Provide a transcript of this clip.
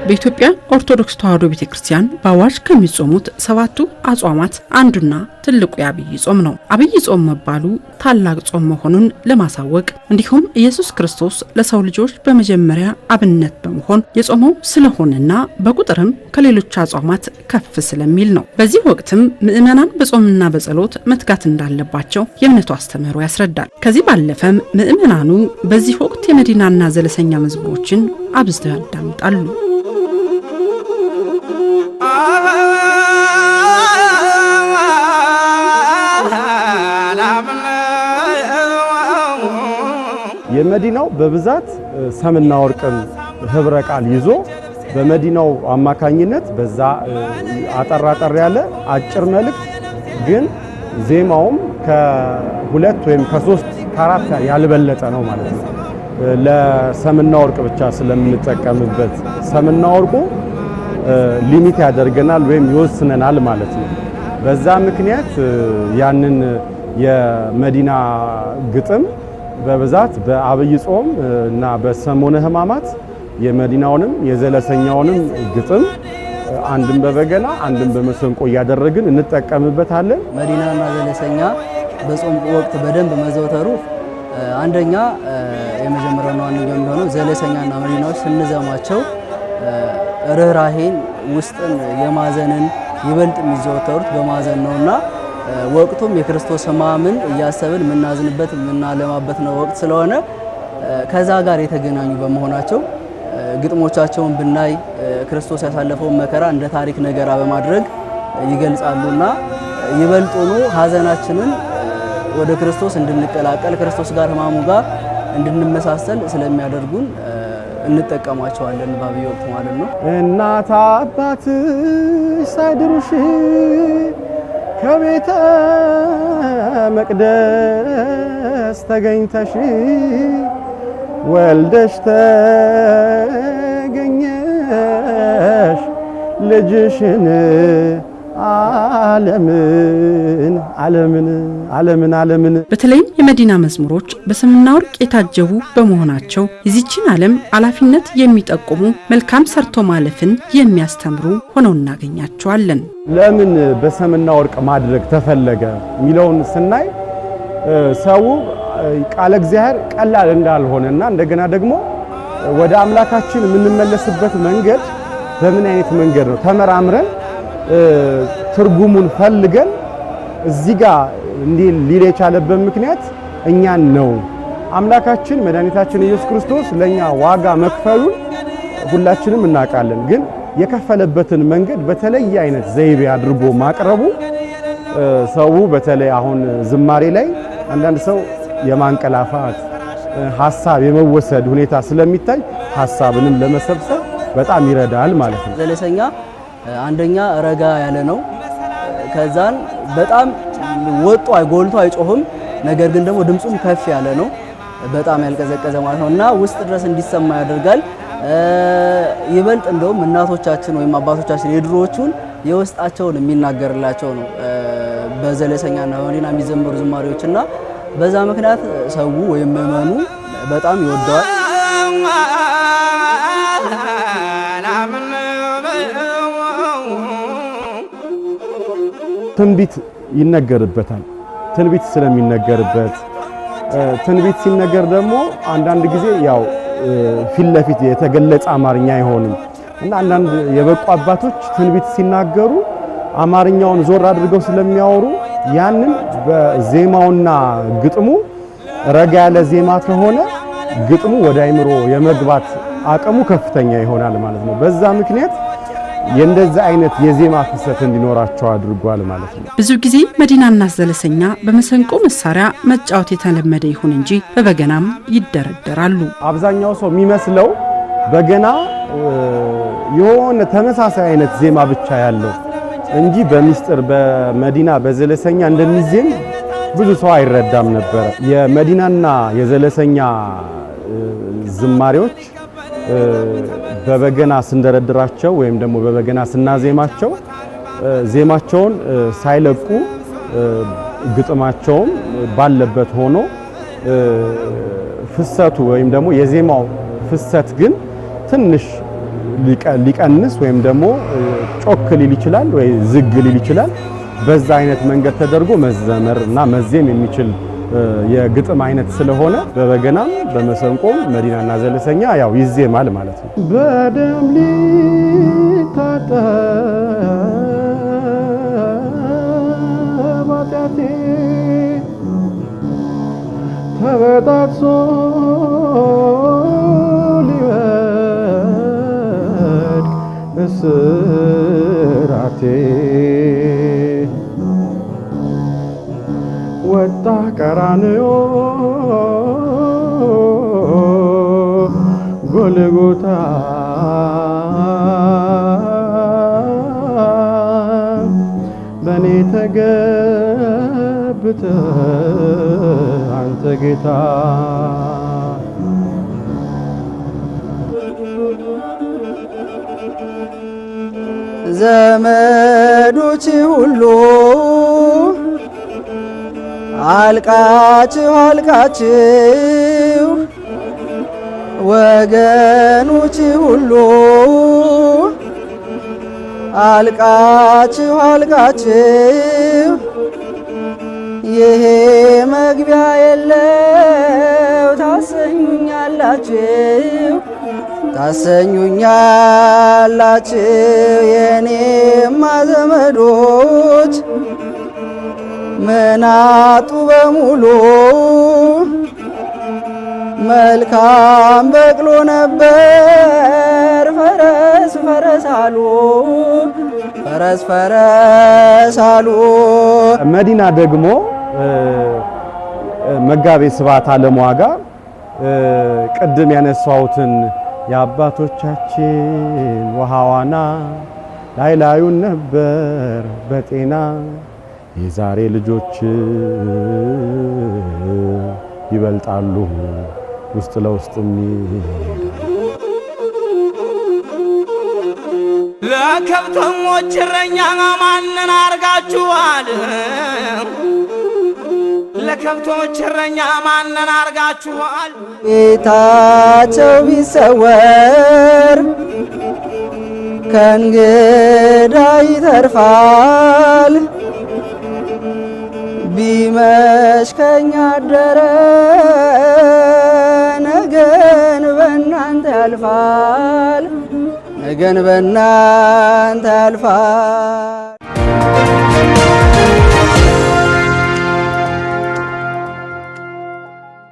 በኢትዮጵያ ኦርቶዶክስ ተዋሕዶ ቤተክርስቲያን በአዋጅ ከሚጾሙት 7ቱ አጽዋማት አንዱና ትልቁ የአብይ ጾም ነው። አብይ ጾም መባሉ ታላቅ ጾም መሆኑን ለማሳወቅ እንዲሁም ኢየሱስ ክርስቶስ ለሰው ልጆች በመጀመሪያ አብነት በመሆን የጾመው ስለሆነና በቁጥርም ከሌሎች አጽዋማት ከፍ ስለሚል ነው። በዚህ ወቅትም ምእመናን በጾምና በጸሎት መትጋት እንዳለባቸው የእምነቱ አስተምህሮ ያስረዳል። ከዚህ ባለፈም ምእመናኑ በዚህ ወቅት የመዲናና ዘለሰኛ መዝሙሮችን አብዝተው ያዳምጣሉ። የመዲናው በብዛት ሰምና ወርቅን ህብረ ቃል ይዞ በመዲናው አማካኝነት በዛ አጠራጠር ያለ አጭር መልእክት ግን ዜማውም ከሁለት ወይም ከሶስት ከአራት ያልበለጠ ነው ማለት ነው። ለሰምና ወርቅ ብቻ ስለምንጠቀምበት ሰምና ወርቁ ሊሚት ያደርገናል ወይም ይወስነናል ማለት ነው። በዛ ምክንያት ያንን የመዲና ግጥም በብዛት በአብይ ጾም እና በሰሞነ ሕማማት የመዲናውንም የዘለሰኛውንም ግጥም አንድም በበገና አንድም በመሰንቆ ያደረግን እንጠቀምበታለን። መዲናና ዘለሰኛ በጾም ወቅት በደንብ መዘውተሩ አንደኛ የመጀመሪያው ዋነኛው የሚሆነው ዘለሰኛና መዲናዎች ስንዘማቸው ርህራሄን ውስጥን የማዘንን ይበልጥ የሚዘወተሩት በማዘን ነውና ወቅቱም የክርስቶስ ሕማምን እያሰብን ምናዝንበት ምናለማበት ነው ወቅት ስለሆነ ከዛ ጋር የተገናኙ በመሆናቸው ግጥሞቻቸውን ብናይ ክርስቶስ ያሳለፈውን መከራ እንደ ታሪክ ነገራ በማድረግ ይገልጻሉና ይበልጡኑ ሐዘናችንን ወደ ክርስቶስ እንድንቀላቀል ክርስቶስ ጋር ሕማሙ ጋር እንድንመሳሰል ስለሚያደርጉን እንጠቀማቸዋለን በአብይ ወቅት ማለት ነው። እናት አባትሽ ሳይድሩሽ ከቤተ መቅደስ ተገኝተሽ ወልደሽ ተገኘሽ ልጅሽን ዓለምን በተለይም የመዲና መዝሙሮች በሰምና ወርቅ የታጀቡ በመሆናቸው የዚችን ዓለም አላፊነት የሚጠቁሙ መልካም ሰርቶ ማለፍን የሚያስተምሩ ሆነው እናገኛቸዋለን። ለምን በሰምና ወርቅ ማድረግ ተፈለገ ሚለውን ስናይ ሰው ቃለ እግዚአብሔር ቀላል እንዳልሆነና እንደገና ደግሞ ወደ አምላካችን የምንመለስበት መንገድ በምን አይነት መንገድ ነው ተመራምረን ትርጉሙን ፈልገን እዚህ ጋር እንዲህ ሊል የቻለበት ምክንያት እኛን ነው። አምላካችን መድኃኒታችን ኢየሱስ ክርስቶስ ለኛ ዋጋ መክፈሉን ሁላችንም እናውቃለን። ግን የከፈለበትን መንገድ በተለየ አይነት ዘይቤ አድርጎ ማቅረቡ ሰው በተለይ አሁን ዝማሬ ላይ አንዳንድ ሰው የማንቀላፋት ሐሳብ የመወሰድ ሁኔታ ስለሚታይ ሐሳብንም ለመሰብሰብ በጣም ይረዳል ማለት ነው። ዘለሰኛ አንደኛ ረጋ ያለ ነው። ከዛን በጣም ወጥቶ ጎልቶ አይጮህም። ነገር ግን ደግሞ ድምጹም ከፍ ያለ ነው። በጣም ያልቀዘቀዘ ማለት ነውና ውስጥ ድረስ እንዲሰማ ያደርጋል። ይበልጥ እንደውም እናቶቻችን ወይም አባቶቻችን የድሮዎቹን የውስጣቸውን የሚናገርላቸው ነው በዘለሰኛና በመዲና የሚዘመሩ ዝማሬዎችና በዛ ምክንያት ሰው ወይም ምዕመኑ በጣም ይወደዋል። ትንቢት ይነገርበታል። ትንቢት ስለሚነገርበት ትንቢት ሲነገር ደግሞ አንዳንድ ጊዜ ያው ፊት ለፊት የተገለጸ አማርኛ አይሆንም እና አንዳንድ የበቁ አባቶች ትንቢት ሲናገሩ አማርኛውን ዞር አድርገው ስለሚያወሩ ያንን በዜማውና ግጥሙ ረጋ ያለ ዜማ ከሆነ ግጥሙ ወደ አይምሮ የመግባት አቅሙ ከፍተኛ ይሆናል ማለት ነው። በዛ ምክንያት የእንደዛ አይነት የዜማ ፍሰት እንዲኖራቸው አድርጓል ማለት ነው። ብዙ ጊዜ መዲናና ዘለሰኛ በመሰንቆ መሳሪያ መጫወት የተለመደ ይሁን እንጂ በበገናም ይደረደራሉ። አብዛኛው ሰው የሚመስለው በገና የሆነ ተመሳሳይ አይነት ዜማ ብቻ ያለው እንጂ በሚስጥር በመዲና በዘለሰኛ እንደሚዜም ብዙ ሰው አይረዳም ነበር። የመዲናና የዘለሰኛ ዝማሬዎች በበገና ስንደረድራቸው ወይም ደግሞ በበገና ስናዜማቸው ዜማቸውን ሳይለቁ ግጥማቸውም ባለበት ሆኖ ፍሰቱ ወይም ደግሞ የዜማው ፍሰት ግን ትንሽ ሊቀንስ ወይም ደግሞ ጮክ ሊል ይችላል ወይ ዝግ ሊል ይችላል። በዛ አይነት መንገድ ተደርጎ መዘመር እና መዜም የሚችል የግጥም አይነት ስለሆነ በበገናም በመሰንቆም መዲናና ዘለሰኛ ያው ይዜማል ማለት ነው። በደም ሊታጠብ ኃጢአቴ ተበጣጥሶ ሊወድቅ እስራቴ ወጣ ቀራንዮ ጎልጎታ በኔ ተገብተ አንተ ጌታ ዘመዶች ሁሉ አልቃችሁ ወገኖች ሁሉ አልቃችሁ ይሄ መግቢያ የለው ታሰኙኛላችሁ የኔማ ዘመዶች ምናጡ በሙሉ መልካም በቅሎ ነበር ፈረስ አሉ። መዲና ደግሞ መጋቤ ስብሐት አለምዋጋ ቅድም ያነሳሁትን የአባቶቻችን ውሃዋና ላዩን ነበር በጤና የዛሬ ልጆች ይበልጣሉ ውስጥ ለውስጥም ለከብቶች እረኛ ማንን አርጋችኋል? ለከብቶች እረኛ ማንን አርጋችኋል? ቤታቸው ቢሰወር ከእንግዳ ይተርፋል ቢመሽ ከኛ አደረ ነገን በእናንተ ያልፋል